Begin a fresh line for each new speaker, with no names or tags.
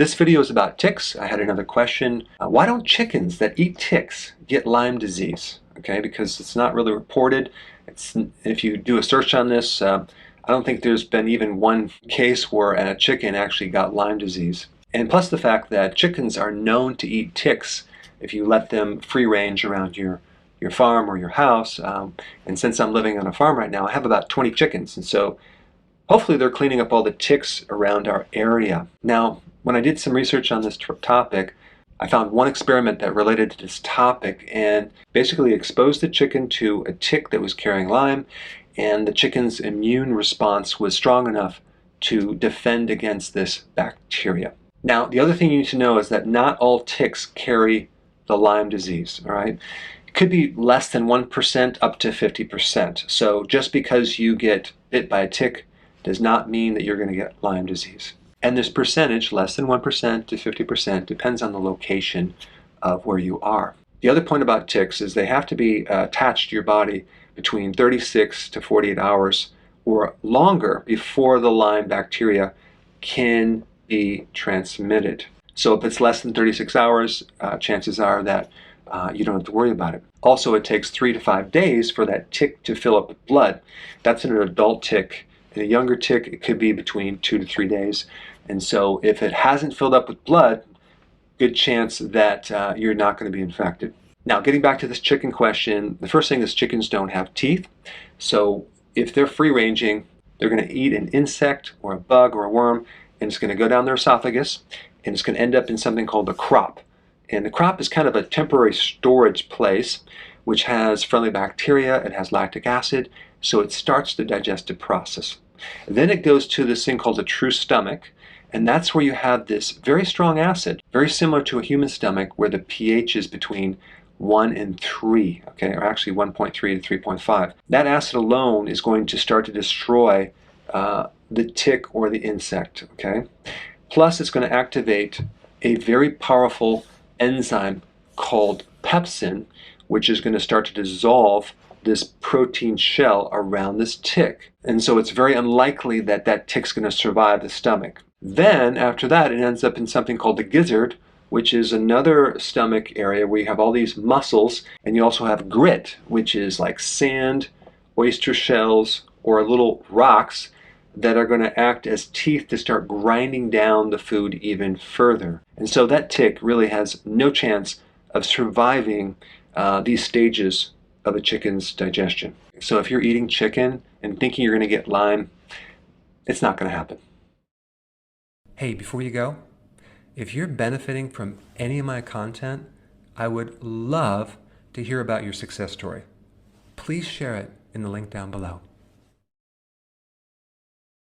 This video is about ticks. I had another question. Why don't chickens that eat ticks get Lyme disease? Okay, because it's not really reported. If you do a search on this, I don't think there's been even one case where a chicken actually got Lyme disease. And plus the fact that chickens are known to eat ticks if you let them free range around your farm or your house. And since I'm living on a farm right now, I have about 20 chickens. And so hopefully they're cleaning up all the ticks around our area. Now, when I did some research on this topic, I found one experiment that related to this topic and basically exposed the chicken to a tick that was carrying Lyme, and the chicken's immune response was strong enough to defend against this bacteria. Now, the other thing you need to know is that not all ticks carry the Lyme disease, all right? It could be less than 1% up to 50%. So just because you get bit by a tick does not mean that you're going to get Lyme disease. And this percentage, less than 1% to 50%, depends on the location of where you are. The other point about ticks is they have to be attached to your body between 36 to 48 hours or longer before the Lyme bacteria can be transmitted. So if it's less than 36 hours, chances are that you don't have to worry about it. Also, it takes 3 to 5 days for that tick to fill up with blood. That's in an adult tick. In a younger tick, it could be between 2 to 3 days. And so if it hasn't filled up with blood, good chance that you're not going to be infected. Now, getting back to this chicken question, the first thing is chickens don't have teeth. So if they're free ranging, they're going to eat an insect or a bug or a worm, and it's going to go down their esophagus, and it's going to end up in something called the crop. And the crop is kind of a temporary storage place which has friendly bacteria, it has lactic acid, so it starts the digestive process. Then it goes to this thing called the true stomach, and that's where you have this very strong acid, very similar to a human stomach where the pH is between 1 and 3, okay, or actually 1.3 to 3.5. That acid alone is going to start to destroy the tick or the insect, okay? Plus it's going to activate a very powerful enzyme called pepsin, which is going to start to dissolve this protein shell around this tick. And so it's very unlikely that that tick's going to survive the stomach. Then after that, it ends up in something called the gizzard, which is another stomach area where you have all these muscles, and you also have grit, which is like sand, oyster shells, or little rocks that are going to act as teeth to start grinding down the food even further. And so that tick really has no chance of surviving these stages of a chicken's digestion. So if you're eating chicken and thinking you're going to get Lyme, it's not going to happen. Hey, before you go, if you're benefiting from any of my content, I would love to hear about your success story. Please share it in the link down below.